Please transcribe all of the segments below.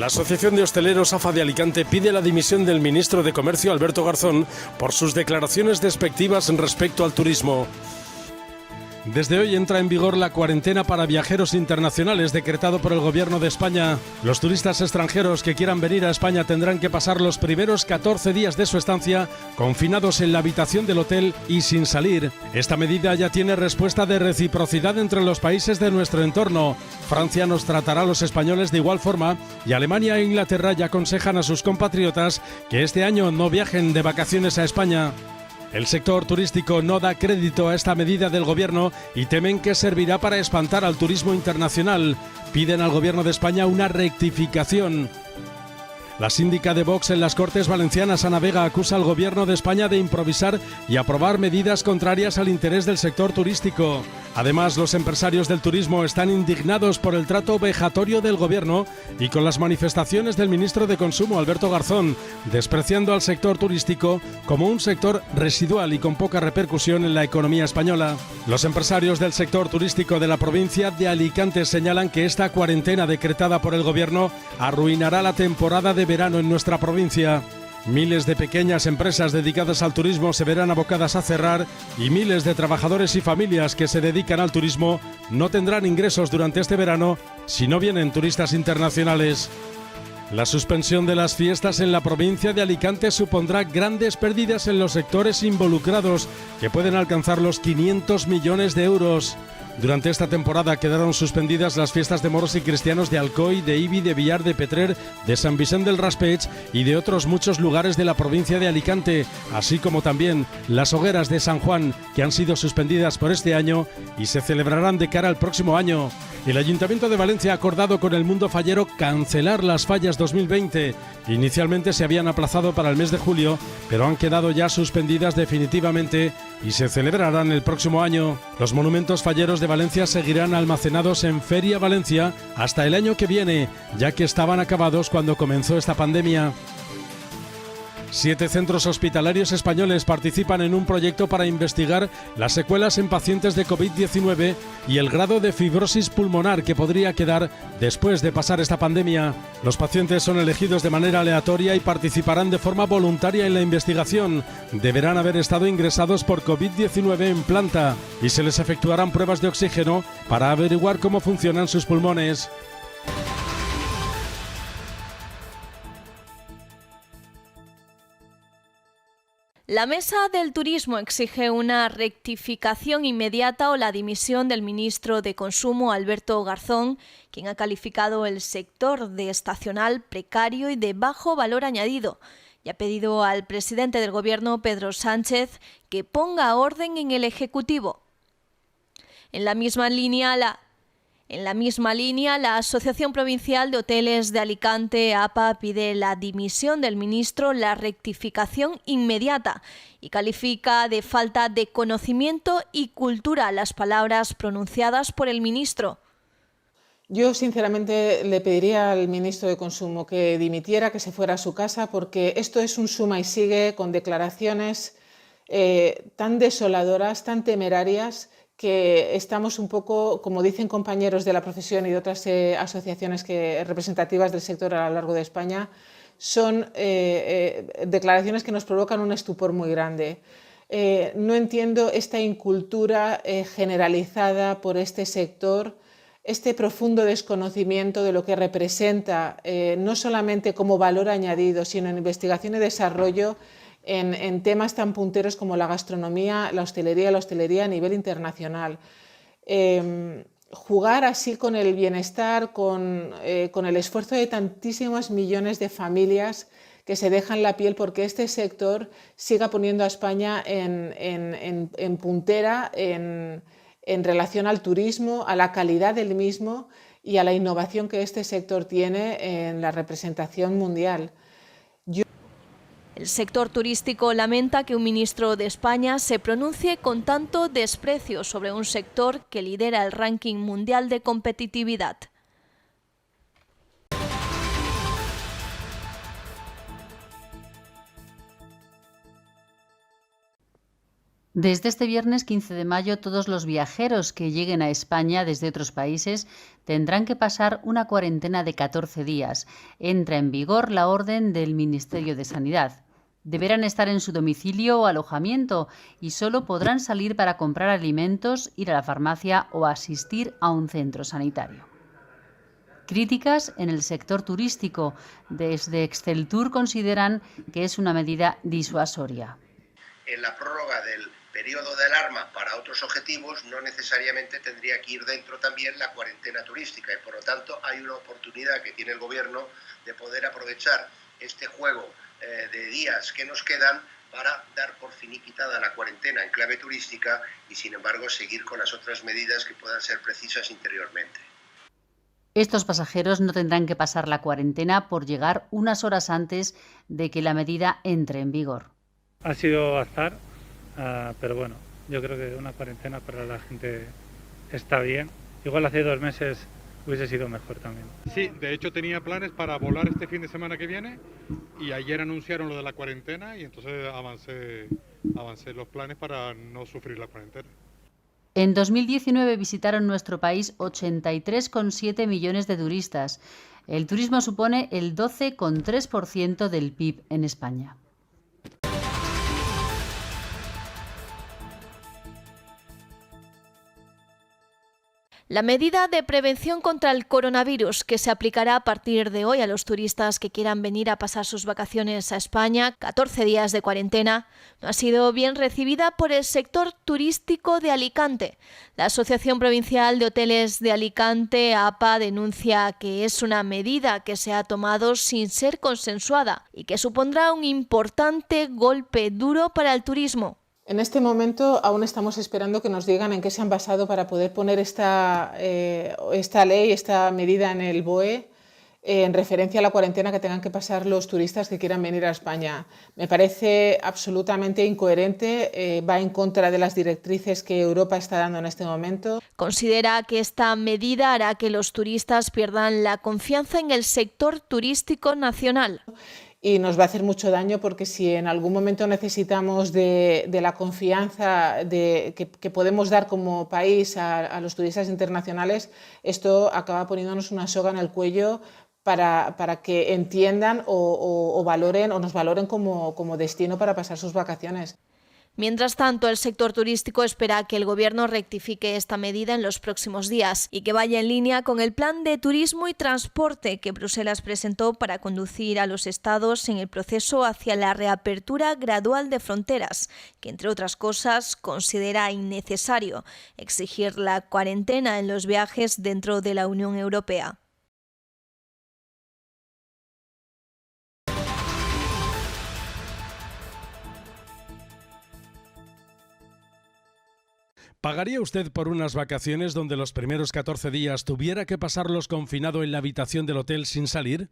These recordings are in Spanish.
La Asociación de Hosteleros AFA de Alicante pide la dimisión del ministro de Comercio, Alberto Garzón, por sus declaraciones despectivas respecto al turismo. Desde hoy entra en vigor la cuarentena para viajeros internacionales decretado por el Gobierno de España. Los turistas extranjeros que quieran venir a España tendrán que pasar los primeros 14 días de su estancia confinados en la habitación del hotel y sin salir. Esta medida ya tiene respuesta de reciprocidad entre los países de nuestro entorno. Francia nos tratará a los españoles de igual forma y Alemania e Inglaterra ya aconsejan a sus compatriotas que este año no viajen de vacaciones a España. El sector turístico no da crédito a esta medida del Gobierno y temen que servirá para espantar al turismo internacional. Piden al Gobierno de España una rectificación. La síndica de Vox en las Cortes Valencianas, Ana Vega, acusa al Gobierno de España de improvisar y aprobar medidas contrarias al interés del sector turístico. Además, los empresarios del turismo están indignados por el trato vejatorio del Gobierno y con las manifestaciones del ministro de Consumo, Alberto Garzón, despreciando al sector turístico como un sector residual y con poca repercusión en la economía española. Los empresarios del sector turístico de la provincia de Alicante señalan que esta cuarentena decretada por el Gobierno arruinará la temporada de verano en nuestra provincia. Miles de pequeñas empresas dedicadas al turismo se verán abocadas a cerrar y miles de trabajadores y familias que se dedican al turismo no tendrán ingresos durante este verano si no vienen turistas internacionales. La suspensión de las fiestas en la provincia de Alicante supondrá grandes pérdidas en los sectores involucrados, que pueden alcanzar los 500 millones de euros. Durante esta temporada quedaron suspendidas las fiestas de moros y cristianos de Alcoy, de Ibi, de Villar de Petrer, de San Vicente del Raspeig y de otros muchos lugares de la provincia de Alicante, así como también las hogueras de San Juan, que han sido suspendidas por este año y se celebrarán de cara al próximo año. El Ayuntamiento de Valencia ha acordado con el mundo fallero cancelar las fallas 2020. Inicialmente se habían aplazado para el mes de julio, pero han quedado ya suspendidas definitivamente y se celebrarán el próximo año. Los monumentos falleros de Valencia seguirán almacenados en Feria Valencia hasta el año que viene, ya que estaban acabados cuando comenzó esta pandemia. 7 centros hospitalarios españoles participan en un proyecto para investigar las secuelas en pacientes de COVID-19 y el grado de fibrosis pulmonar que podría quedar después de pasar esta pandemia. Los pacientes son elegidos de manera aleatoria y participarán de forma voluntaria en la investigación. Deberán haber estado ingresados por COVID-19 en planta y se les efectuarán pruebas de oxígeno para averiguar cómo funcionan sus pulmones. La Mesa del Turismo exige una rectificación inmediata o la dimisión del ministro de Consumo, Alberto Garzón, quien ha calificado el sector de estacional, precario y de bajo valor añadido, y ha pedido al presidente del Gobierno, Pedro Sánchez, que ponga orden en el Ejecutivo. En la misma línea, la Asociación Provincial de Hoteles de Alicante, APA, pide la dimisión del ministro, la rectificación inmediata y califica de falta de conocimiento y cultura las palabras pronunciadas por el ministro. Yo sinceramente le pediría al ministro de Consumo que dimitiera, que se fuera a su casa, porque esto es un suma y sigue con declaraciones tan desoladoras, tan temerarias, que estamos un poco, como dicen compañeros de la profesión y de otras asociaciones representativas del sector a lo largo de España, son declaraciones que nos provocan un estupor muy grande. No entiendo esta incultura generalizada por este sector, este profundo desconocimiento de lo que representa, no solamente como valor añadido, sino en investigación y desarrollo, en temas tan punteros como la gastronomía, la hostelería a nivel internacional. Jugar así con el bienestar, con el esfuerzo de tantísimos millones de familias que se dejan la piel porque este sector siga poniendo a España en puntera en relación al turismo, a la calidad del mismo y a la innovación que este sector tiene en la representación mundial. El sector turístico lamenta que un ministro de España se pronuncie con tanto desprecio sobre un sector que lidera el ranking mundial de competitividad. Desde este viernes 15 de mayo, todos los viajeros que lleguen a España desde otros países tendrán que pasar una cuarentena de 14 días. Entra en vigor la orden del Ministerio de Sanidad. Deberán estar en su domicilio o alojamiento y solo podrán salir para comprar alimentos, ir a la farmacia o asistir a un centro sanitario. Críticas en el sector turístico. Desde Exceltur consideran que es una medida disuasoria. En la prórroga del periodo de alarma para otros objetivos no necesariamente tendría que ir dentro también la cuarentena turística y por lo tanto hay una oportunidad que tiene el gobierno de poder aprovechar este juego de días que nos quedan para dar por finiquitada la cuarentena en clave turística y sin embargo seguir con las otras medidas que puedan ser precisas interiormente. Estos pasajeros no tendrán que pasar la cuarentena por llegar unas horas antes de que la medida entre en vigor. Ha sido azar, pero bueno, yo creo que una cuarentena para la gente está bien. Igual hace 2 meses hubiese sido mejor también. Sí, de hecho tenía planes para volar este fin de semana que viene y ayer anunciaron lo de la cuarentena y entonces avancé los planes para no sufrir la cuarentena. En 2019 visitaron nuestro país 83,7 millones de turistas. El turismo supone el 12,3% del PIB en España. La medida de prevención contra el coronavirus que se aplicará a partir de hoy a los turistas que quieran venir a pasar sus vacaciones a España, 14 días de cuarentena, no ha sido bien recibida por el sector turístico de Alicante. La Asociación Provincial de Hoteles de Alicante, APA, denuncia que es una medida que se ha tomado sin ser consensuada y que supondrá un importante golpe duro para el turismo. En este momento aún estamos esperando que nos digan en qué se han basado para poder poner esta ley, esta medida en el BOE en referencia a la cuarentena que tengan que pasar los turistas que quieran venir a España. Me parece absolutamente incoherente, va en contra de las directrices que Europa está dando en este momento. Considera que esta medida hará que los turistas pierdan la confianza en el sector turístico nacional. Y nos va a hacer mucho daño porque si en algún momento necesitamos de la confianza que podemos dar como país a los turistas internacionales, esto acaba poniéndonos una soga en el cuello para que entiendan o valoren o nos valoren como destino para pasar sus vacaciones. Mientras tanto, el sector turístico espera que el Gobierno rectifique esta medida en los próximos días y que vaya en línea con el plan de turismo y transporte que Bruselas presentó para conducir a los Estados en el proceso hacia la reapertura gradual de fronteras, que entre otras cosas considera innecesario exigir la cuarentena en los viajes dentro de la Unión Europea. ¿Pagaría usted por unas vacaciones donde los primeros 14 días tuviera que pasarlos confinado en la habitación del hotel sin salir?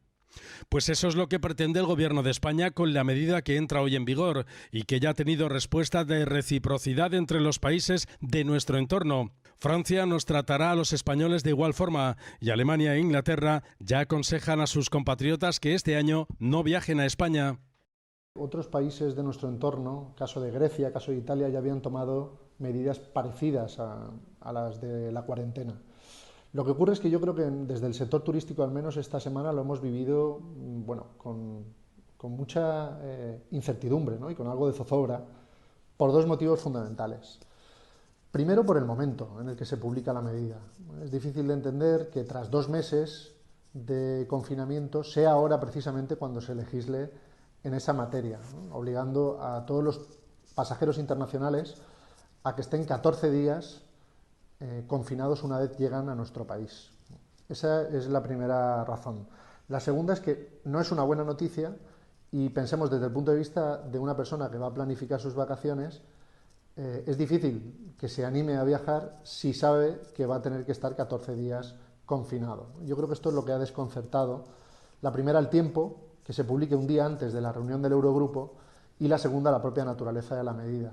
Pues eso es lo que pretende el Gobierno de España con la medida que entra hoy en vigor y que ya ha tenido respuesta de reciprocidad entre los países de nuestro entorno. Francia nos tratará a los españoles de igual forma y Alemania e Inglaterra ya aconsejan a sus compatriotas que este año no viajen a España. Otros países de nuestro entorno, caso de Grecia, caso de Italia, ya habían tomado medidas parecidas a las de la cuarentena. Lo que ocurre es que yo creo que desde el sector turístico, al menos esta semana, lo hemos vivido con mucha incertidumbre, ¿no? Y con algo de zozobra, por 2 motivos fundamentales. Primero, por el momento en el que se publica la medida. Es difícil de entender que tras 2 meses de confinamiento sea ahora precisamente cuando se legisle en esa materia, ¿no? Obligando a todos los pasajeros internacionales a que estén 14 días confinados una vez llegan a nuestro país. Esa es la primera razón. La segunda es que no es una buena noticia y pensemos desde el punto de vista de una persona que va a planificar sus vacaciones, es difícil que se anime a viajar si sabe que va a tener que estar 14 días confinado. Yo creo que esto es lo que ha desconcertado. La primera, el tiempo, que se publique un día antes de la reunión del Eurogrupo, y la segunda, la propia naturaleza de la medida.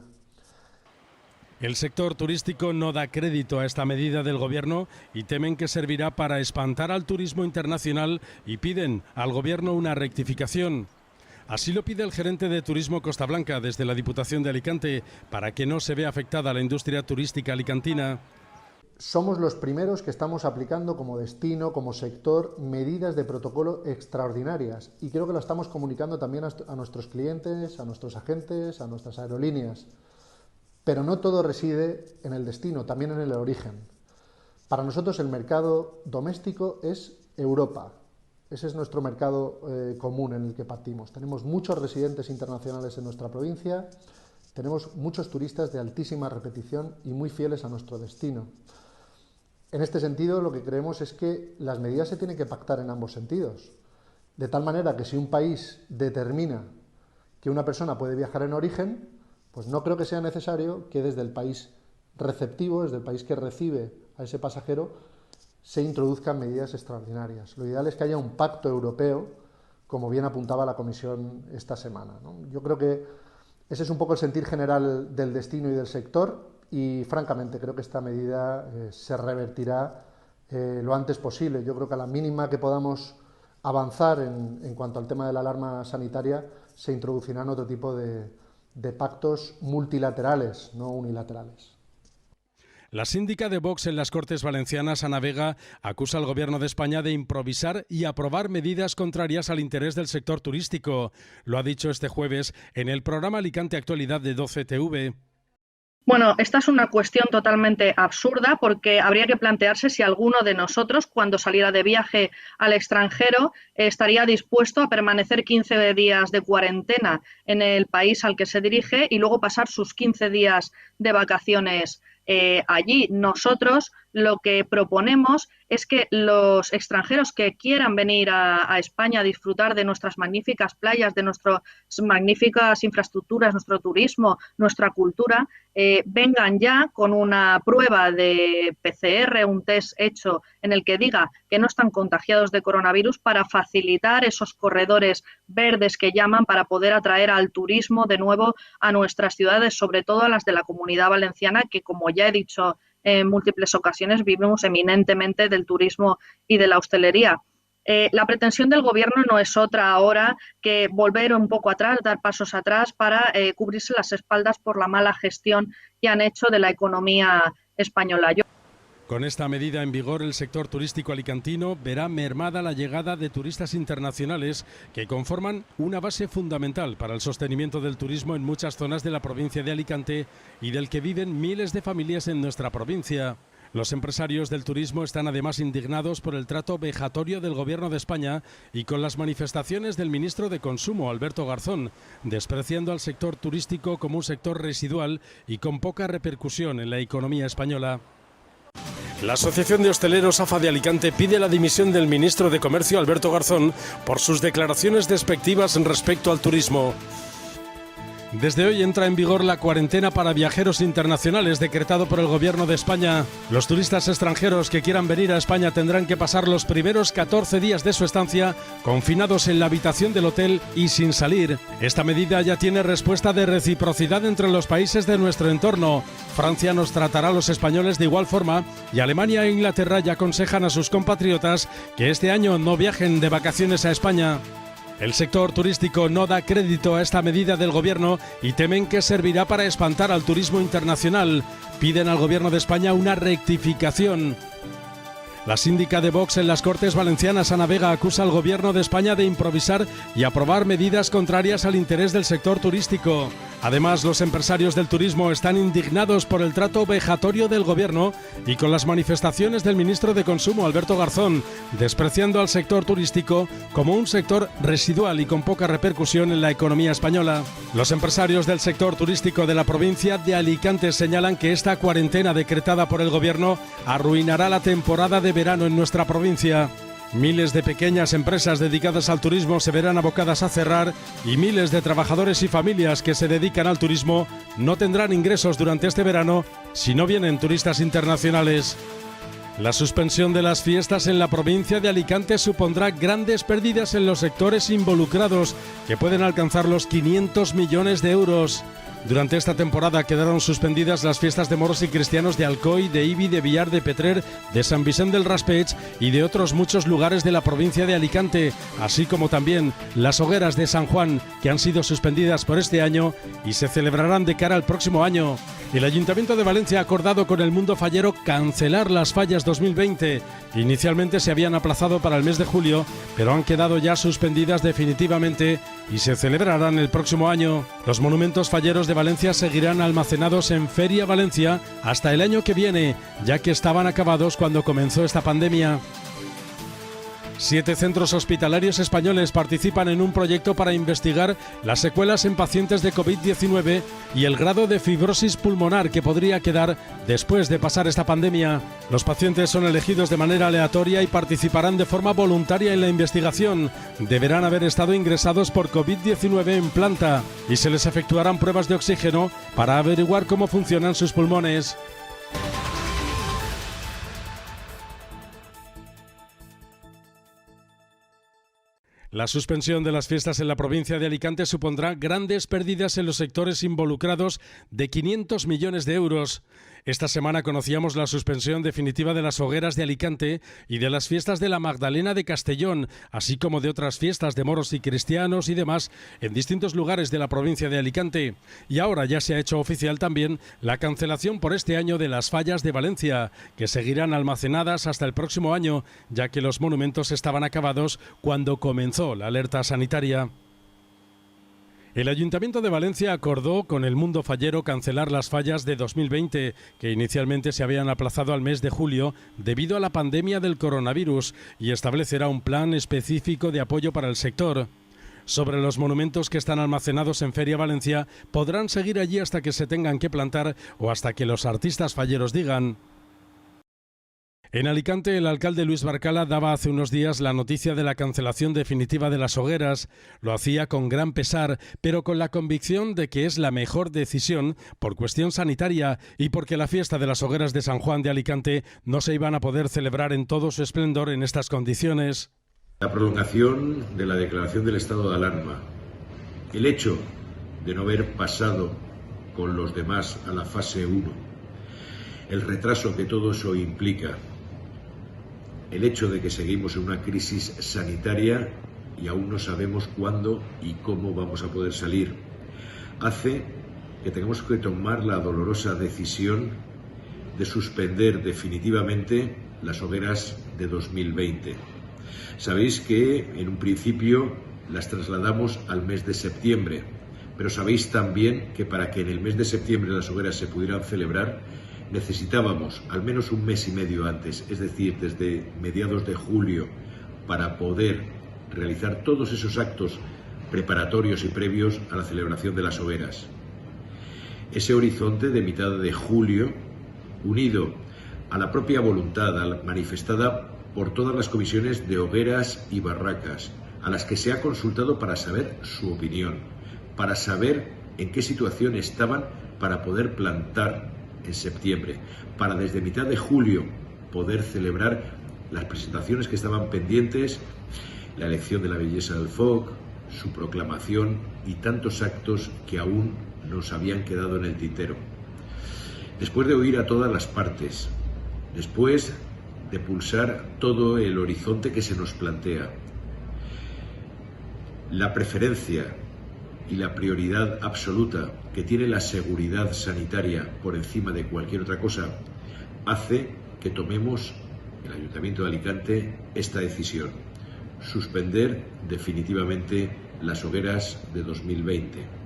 El sector turístico no da crédito a esta medida del Gobierno y temen que servirá para espantar al turismo internacional y piden al Gobierno una rectificación. Así lo pide el gerente de Turismo Costa Blanca desde la Diputación de Alicante para que no se vea afectada la industria turística alicantina. Somos los primeros que estamos aplicando como destino, como sector, medidas de protocolo extraordinarias y creo que lo estamos comunicando también a nuestros clientes, a nuestros agentes, a nuestras aerolíneas. Pero no todo reside en el destino, también en el origen. Para nosotros el mercado doméstico es Europa. Ese es nuestro mercado común en el que partimos. Tenemos muchos residentes internacionales en nuestra provincia, tenemos muchos turistas de altísima repetición y muy fieles a nuestro destino. En este sentido, lo que creemos es que las medidas se tienen que pactar en ambos sentidos. De tal manera que si un país determina que una persona puede viajar en origen, pues no creo que sea necesario que desde el país receptivo, desde el país que recibe a ese pasajero, se introduzcan medidas extraordinarias. Lo ideal es que haya un pacto europeo, como bien apuntaba la Comisión esta semana, ¿no? Yo creo que ese es un poco el sentir general del destino y del sector y, francamente, creo que esta medida se revertirá lo antes posible. Yo creo que a la mínima que podamos avanzar en cuanto al tema de la alarma sanitaria, se introducirán otro tipo de pactos multilaterales, no unilaterales. La síndica de Vox en las Cortes Valencianas, Ana Vega, acusa al Gobierno de España de improvisar y aprobar medidas contrarias al interés del sector turístico. Lo ha dicho este jueves en el programa Alicante Actualidad de 12TV. Bueno, esta es una cuestión totalmente absurda porque habría que plantearse si alguno de nosotros, cuando saliera de viaje al extranjero, estaría dispuesto a permanecer 15 días de cuarentena en el país al que se dirige y luego pasar sus 15 días de vacaciones allí. Nosotros lo que proponemos es que los extranjeros que quieran venir a España a disfrutar de nuestras magníficas playas, de nuestras magníficas infraestructuras, nuestro turismo, nuestra cultura, vengan ya con una prueba de PCR, un test hecho en el que diga que no están contagiados de coronavirus para facilitar esos corredores verdes que llaman para poder atraer al turismo de nuevo a nuestras ciudades, sobre todo a las de la Comunidad Valenciana, que, como ya he dicho en múltiples ocasiones, vivimos eminentemente del turismo y de la hostelería. La pretensión del Gobierno no es otra ahora que volver un poco atrás, dar pasos atrás para cubrirse las espaldas por la mala gestión que han hecho de la economía española. Con esta medida en vigor, el sector turístico alicantino verá mermada la llegada de turistas internacionales que conforman una base fundamental para el sostenimiento del turismo en muchas zonas de la provincia de Alicante y del que viven miles de familias en nuestra provincia. Los empresarios del turismo están además indignados por el trato vejatorio del Gobierno de España y con las manifestaciones del ministro de Consumo, Alberto Garzón, despreciando al sector turístico como un sector residual y con poca repercusión en la economía española. La Asociación de Hosteleros AFA de Alicante pide la dimisión del ministro de Comercio, Alberto Garzón, por sus declaraciones despectivas respecto al turismo. Desde hoy entra en vigor la cuarentena para viajeros internacionales decretado por el Gobierno de España. Los turistas extranjeros que quieran venir a España tendrán que pasar los primeros 14 días de su estancia confinados en la habitación del hotel y sin salir. Esta medida ya tiene respuesta de reciprocidad entre los países de nuestro entorno. Francia nos tratará a los españoles de igual forma y Alemania e Inglaterra ya aconsejan a sus compatriotas que este año no viajen de vacaciones a España. El sector turístico no da crédito a esta medida del Gobierno y temen que servirá para espantar al turismo internacional. Piden al Gobierno de España una rectificación. La síndica de Vox en las Cortes Valencianas, Ana Vega, acusa al Gobierno de España de improvisar y aprobar medidas contrarias al interés del sector turístico. Además, los empresarios del turismo están indignados por el trato vejatorio del Gobierno y con las manifestaciones del ministro de Consumo, Alberto Garzón, despreciando al sector turístico como un sector residual y con poca repercusión en la economía española. Los empresarios del sector turístico de la provincia de Alicante señalan que esta cuarentena decretada por el Gobierno arruinará la temporada de verano en nuestra provincia. Miles de pequeñas empresas dedicadas al turismo se verán abocadas a cerrar y miles de trabajadores y familias que se dedican al turismo no tendrán ingresos durante este verano si no vienen turistas internacionales. La suspensión de las fiestas en la provincia de Alicante supondrá grandes pérdidas en los sectores involucrados, que pueden alcanzar los 500 millones de euros. Durante esta temporada quedaron suspendidas las fiestas de moros y cristianos de Alcoy, de Ibi, de Villar de Petrer, de San Vicente del Raspeig y de otros muchos lugares de la provincia de Alicante, así como también las hogueras de San Juan, que han sido suspendidas por este año y se celebrarán de cara al próximo año. El Ayuntamiento de Valencia ha acordado con el mundo fallero cancelar las fallas 2020. Inicialmente se habían aplazado para el mes de julio, pero han quedado ya suspendidas definitivamente y se celebrarán el próximo año. Los monumentos falleros de Valencia seguirán almacenados en Feria Valencia hasta el año que viene, ya que estaban acabados cuando comenzó esta pandemia. 7 centros hospitalarios españoles participan en un proyecto para investigar las secuelas en pacientes de COVID-19 y el grado de fibrosis pulmonar que podría quedar después de pasar esta pandemia. Los pacientes son elegidos de manera aleatoria y participarán de forma voluntaria en la investigación. Deberán haber estado ingresados por COVID-19 en planta y se les efectuarán pruebas de oxígeno para averiguar cómo funcionan sus pulmones. La suspensión de las fiestas en la provincia de Alicante supondrá grandes pérdidas en los sectores involucrados de 500 millones de euros. Esta semana conocíamos la suspensión definitiva de las hogueras de Alicante y de las fiestas de la Magdalena de Castellón, así como de otras fiestas de moros y cristianos y demás en distintos lugares de la provincia de Alicante. Y ahora ya se ha hecho oficial también la cancelación por este año de las fallas de Valencia, que seguirán almacenadas hasta el próximo año, ya que los monumentos estaban acabados cuando comenzó la alerta sanitaria. El Ayuntamiento de Valencia acordó con el mundo fallero cancelar las fallas de 2020, que inicialmente se habían aplazado al mes de julio debido a la pandemia del coronavirus, y establecerá un plan específico de apoyo para el sector. Sobre los monumentos que están almacenados en Feria Valencia, podrán seguir allí hasta que se tengan que plantar o hasta que los artistas falleros digan. En Alicante, el alcalde Luis Barcala daba hace unos días la noticia de la cancelación definitiva de las hogueras. Lo hacía con gran pesar, pero con la convicción de que es la mejor decisión por cuestión sanitaria y porque la fiesta de las hogueras de San Juan de Alicante no se iban a poder celebrar en todo su esplendor en estas condiciones. La prolongación de la declaración del estado de alarma, el hecho de no haber pasado con los demás a la fase 1, el retraso que todo eso implica, el hecho de que seguimos en una crisis sanitaria y aún no sabemos cuándo y cómo vamos a poder salir, hace que tengamos que tomar la dolorosa decisión de suspender definitivamente las hogueras de 2020. Sabéis que en un principio las trasladamos al mes de septiembre, pero sabéis también que para que en el mes de septiembre las hogueras se pudieran celebrar necesitábamos al menos un mes y medio antes, es decir, desde mediados de julio, para poder realizar todos esos actos preparatorios y previos a la celebración de las hogueras. Ese horizonte de mitad de julio, unido a la propia voluntad manifestada por todas las comisiones de hogueras y barracas, a las que se ha consultado para saber su opinión, para saber en qué situación estaban para poder plantar en septiembre, para desde mitad de julio poder celebrar las presentaciones que estaban pendientes, la elección de la belleza del FOC, su proclamación y tantos actos que aún nos habían quedado en el tintero. Después de oír a todas las partes, después de pulsar todo el horizonte que se nos plantea, la preferencia y la prioridad absoluta que tiene la seguridad sanitaria por encima de cualquier otra cosa, hace que tomemos, el Ayuntamiento de Alicante, esta decisión: suspender definitivamente las hogueras de 2020.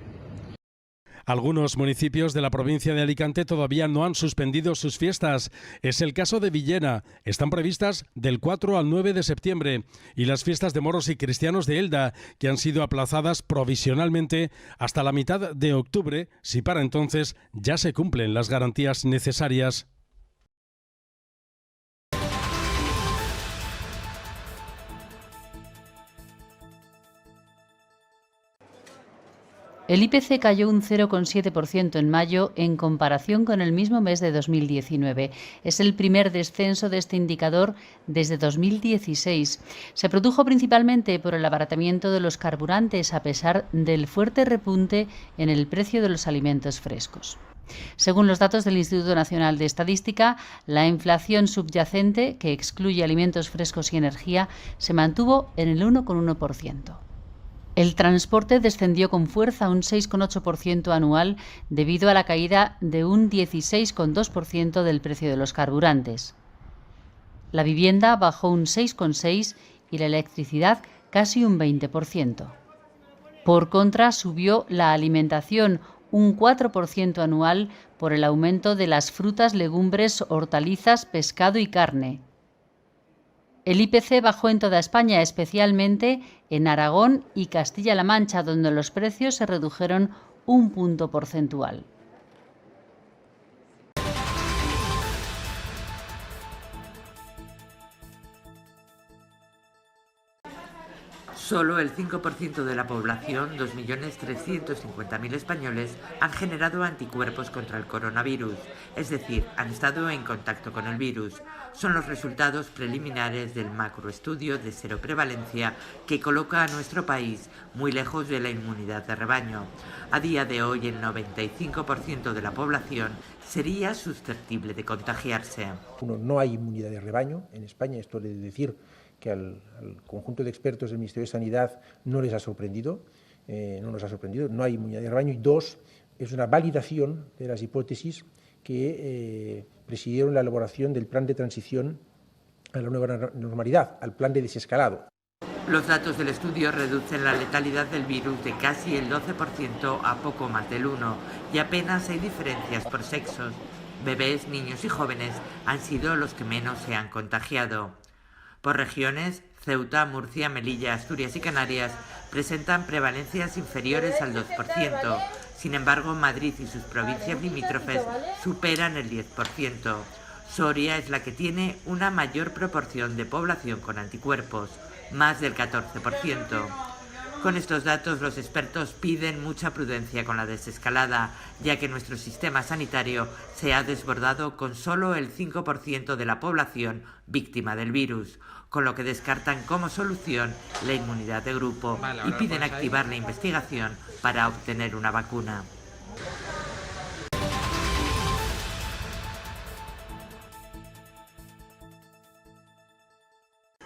Algunos municipios de la provincia de Alicante todavía no han suspendido sus fiestas. Es el caso de Villena. Están previstas del 4 al 9 de septiembre. Y las fiestas de moros y cristianos de Elda, que han sido aplazadas provisionalmente hasta la mitad de octubre, si para entonces ya se cumplen las garantías necesarias. El IPC cayó un 0,7% en mayo en comparación con el mismo mes de 2019. Es el primer descenso de este indicador desde 2016. Se produjo principalmente por el abaratamiento de los carburantes a pesar del fuerte repunte en el precio de los alimentos frescos. Según los datos del Instituto Nacional de Estadística, la inflación subyacente, que excluye alimentos frescos y energía, se mantuvo en el 1,1%. El transporte descendió con fuerza un 6,8% anual debido a la caída de un 16,2% del precio de los carburantes. La vivienda bajó un 6,6% y la electricidad casi un 20%. Por contra, subió la alimentación un 4% anual por el aumento de las frutas, legumbres, hortalizas, pescado y carne. El IPC bajó en toda España, especialmente en Aragón y Castilla-La Mancha, donde los precios se redujeron un punto porcentual. Solo el 5% de la población, 2.350.000 españoles, han generado anticuerpos contra el coronavirus, es decir, han estado en contacto con el virus. Son los resultados preliminares del macroestudio de seroprevalencia que coloca a nuestro país muy lejos de la inmunidad de rebaño. A día de hoy, el 95% de la población sería susceptible de contagiarse. No hay inmunidad de rebaño en España, esto es decir que al conjunto de expertos del Ministerio de Sanidad no les ha sorprendido, no hay inmunidad de rebaño. Y dos, es una validación de las hipótesis que presidieron la elaboración del plan de transición a la nueva normalidad, al plan de desescalado. Los datos del estudio reducen la letalidad del virus de casi el 12% a poco más del 1%, y apenas hay diferencias por sexos. Bebés, niños y jóvenes han sido los que menos se han contagiado. Por regiones, Ceuta, Murcia, Melilla, Asturias y Canarias presentan prevalencias inferiores al 2%. Sin embargo, Madrid y sus provincias limítrofes superan el 10%. Soria es la que tiene una mayor proporción de población con anticuerpos, más del 14%. Con estos datos, los expertos piden mucha prudencia con la desescalada, ya que nuestro sistema sanitario se ha desbordado con solo el 5% de la población víctima del virus, con lo que descartan como solución la inmunidad de grupo y piden activar la investigación para obtener una vacuna.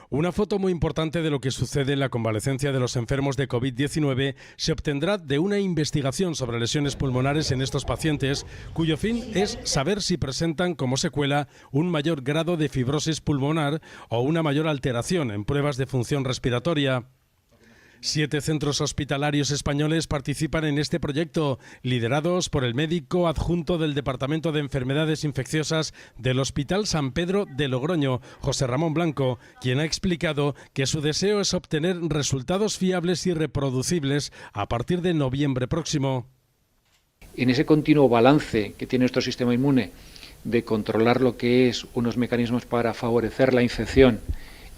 Una foto muy importante de lo que sucede en la convalecencia de los enfermos de COVID-19 se obtendrá de una investigación sobre lesiones pulmonares en estos pacientes, cuyo fin es saber si presentan como secuela un mayor grado de fibrosis pulmonar o una mayor alteración en pruebas de función respiratoria. 7 centros hospitalarios españoles participan en este proyecto, liderados por el médico adjunto del Departamento de Enfermedades Infecciosas del Hospital San Pedro de Logroño, José Ramón Blanco, quien ha explicado que su deseo es obtener resultados fiables y reproducibles a partir de noviembre próximo. En ese continuo balance que tiene nuestro sistema inmune de controlar lo que es unos mecanismos para favorecer la infección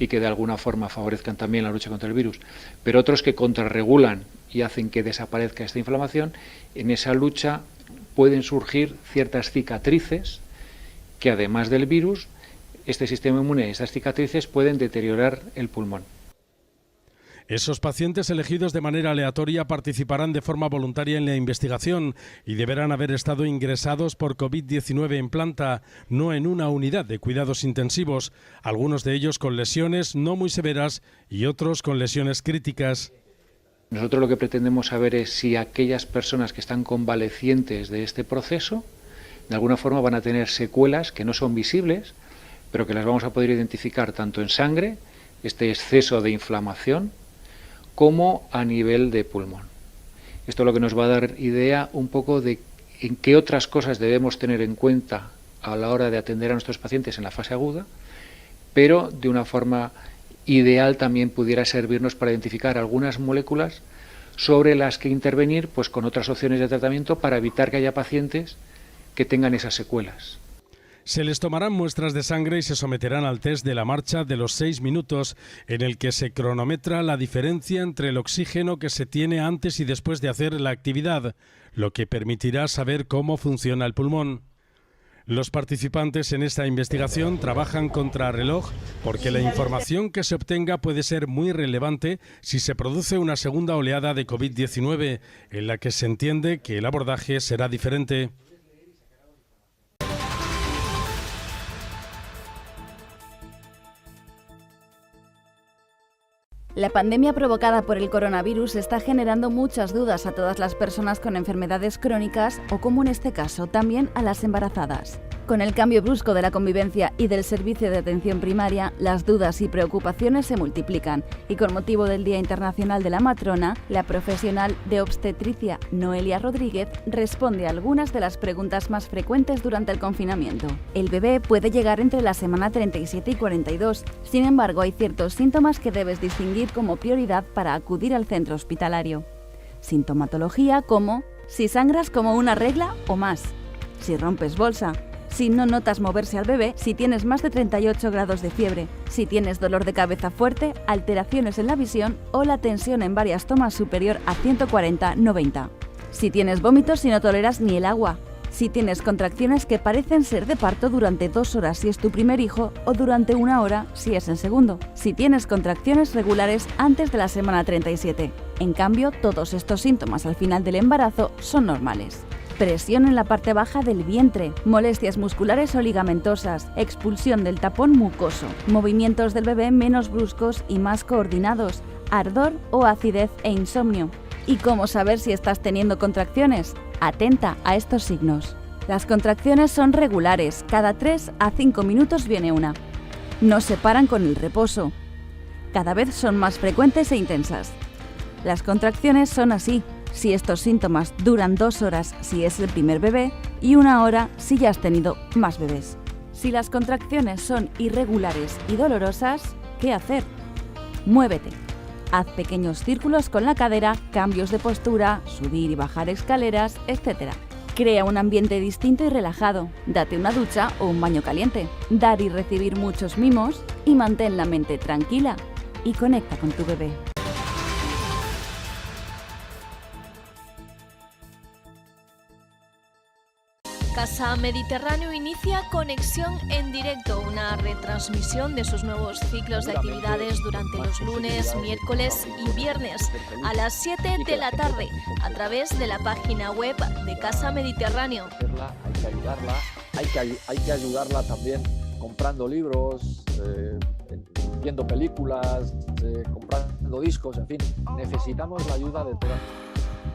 y que de alguna forma favorezcan también la lucha contra el virus, pero otros que contrarregulan y hacen que desaparezca esta inflamación, en esa lucha pueden surgir ciertas cicatrices que, además del virus, este sistema inmune y estas cicatrices pueden deteriorar el pulmón. Esos pacientes elegidos de manera aleatoria participarán de forma voluntaria en la investigación y deberán haber estado ingresados por COVID-19 en planta, no en una unidad de cuidados intensivos, algunos de ellos con lesiones no muy severas y otros con lesiones críticas. Nosotros lo que pretendemos saber es si aquellas personas que están convalecientes de este proceso, de alguna forma van a tener secuelas que no son visibles, pero que las vamos a poder identificar tanto en sangre, este exceso de inflamación, como a nivel de pulmón. Esto es lo que nos va a dar idea un poco de en qué otras cosas debemos tener en cuenta a la hora de atender a nuestros pacientes en la fase aguda, pero de una forma ideal también pudiera servirnos para identificar algunas moléculas sobre las que intervenir pues con otras opciones de tratamiento para evitar que haya pacientes que tengan esas secuelas. Se les tomarán muestras de sangre y se someterán al test de la marcha de los 6 minutos, en el que se cronometra la diferencia entre el oxígeno que se tiene antes y después de hacer la actividad, lo que permitirá saber cómo funciona el pulmón. Los participantes en esta investigación trabajan contrarreloj porque la información que se obtenga puede ser muy relevante si se produce una segunda oleada de COVID-19, en la que se entiende que el abordaje será diferente. La pandemia provocada por el coronavirus está generando muchas dudas a todas las personas con enfermedades crónicas o, como en este caso, también a las embarazadas. Con el cambio brusco de la convivencia y del servicio de atención primaria, las dudas y preocupaciones se multiplican y con motivo del Día Internacional de la Matrona, la profesional de obstetricia Noelia Rodríguez responde a algunas de las preguntas más frecuentes durante el confinamiento. El bebé puede llegar entre la semana 37 y 42, sin embargo hay ciertos síntomas que debes distinguir como prioridad para acudir al centro hospitalario. Sintomatología como si sangras como una regla o más, si rompes bolsa, si no notas moverse al bebé, si tienes más de 38 grados de fiebre, si tienes dolor de cabeza fuerte, alteraciones en la visión o la tensión en varias tomas superior a 140/90. Si tienes vómitos y no toleras ni el agua. Si tienes contracciones que parecen ser de parto durante 2 horas si es tu primer hijo o durante 1 hora si es el segundo. Si tienes contracciones regulares antes de la semana 37. En cambio, todos estos síntomas al final del embarazo son normales. Presión en la parte baja del vientre, molestias musculares o ligamentosas, expulsión del tapón mucoso, movimientos del bebé menos bruscos y más coordinados, ardor o acidez e insomnio. ¿Y cómo saber si estás teniendo contracciones? Atenta a estos signos. Las contracciones son regulares, cada 3 a 5 minutos viene una. No se paran con el reposo. Cada vez son más frecuentes e intensas. Las contracciones son así, si estos síntomas duran 2 horas si es el primer bebé y 1 hora si ya has tenido más bebés. Si las contracciones son irregulares y dolorosas, ¿qué hacer? Muévete. Haz pequeños círculos con la cadera, cambios de postura, subir y bajar escaleras, etc. Crea un ambiente distinto y relajado. Date una ducha o un baño caliente. Dar y recibir muchos mimos y mantén la mente tranquila y conecta con tu bebé. Casa Mediterráneo inicia Conexión en Directo, una retransmisión de sus nuevos ciclos de actividades durante los lunes, miércoles y viernes a las 7 de la tarde a través de la página web de Casa Mediterráneo. Hay que ayudarla, hay que ayudarla también comprando libros, viendo películas, comprando discos, en fin, necesitamos la ayuda de todas.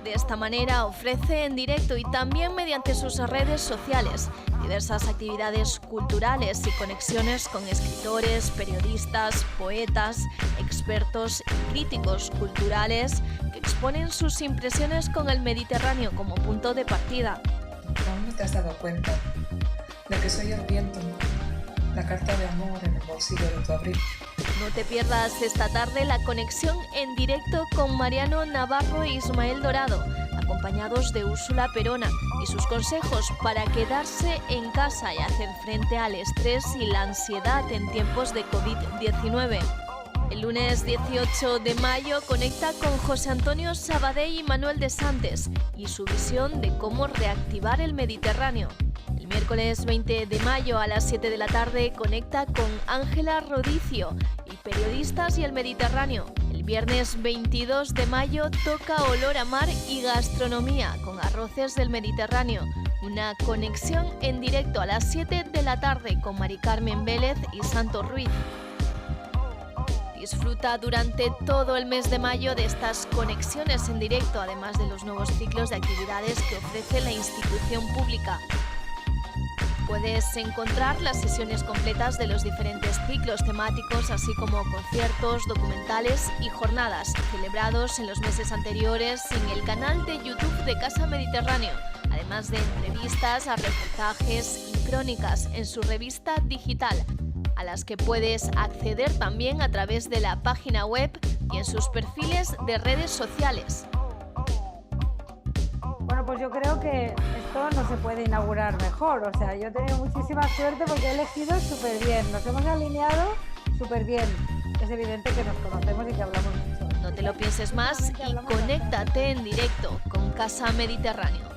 De esta manera ofrece en directo y también mediante sus redes sociales diversas actividades culturales y conexiones con escritores, periodistas, poetas, expertos y críticos culturales que exponen sus impresiones con el Mediterráneo como punto de partida. ¿Aún no te has dado cuenta de que soy el viento, la carta de amor en el bolsillo de tu abrigo? No te pierdas esta tarde la conexión en directo con Mariano Navarro e Ismael Dorado, acompañados de Úrsula Perona y sus consejos para quedarse en casa y hacer frente al estrés y la ansiedad en tiempos de COVID-19. El lunes 18 de mayo conecta con José Antonio Sabadell y Manuel de Santes y su visión de cómo reactivar el Mediterráneo. El miércoles 20 de mayo a las 7 de la tarde conecta con Ángela Rodicio y Periodistas y el Mediterráneo. El viernes 22 de mayo toca Olor a Mar y Gastronomía con Arroces del Mediterráneo. Una conexión en directo a las 7 de la tarde con Mari Carmen Vélez y Santos Ruiz. Disfruta durante todo el mes de mayo de estas conexiones en directo, además de los nuevos ciclos de actividades que ofrece la institución pública. Puedes encontrar las sesiones completas de los diferentes ciclos temáticos, así como conciertos, documentales y jornadas celebrados en los meses anteriores en el canal de YouTube de Casa Mediterráneo, además de entrevistas, reportajes y crónicas en su revista digital, a las que puedes acceder también a través de la página web y en sus perfiles de redes sociales. Bueno, pues pues yo creo que esto no se puede inaugurar mejor. O sea, yo he tenido muchísima suerte porque he elegido súper bien. Nos hemos alineado súper bien. Es evidente que nos conocemos y que hablamos mucho. No te lo pienses más y conéctate en directo con Casa Mediterráneo.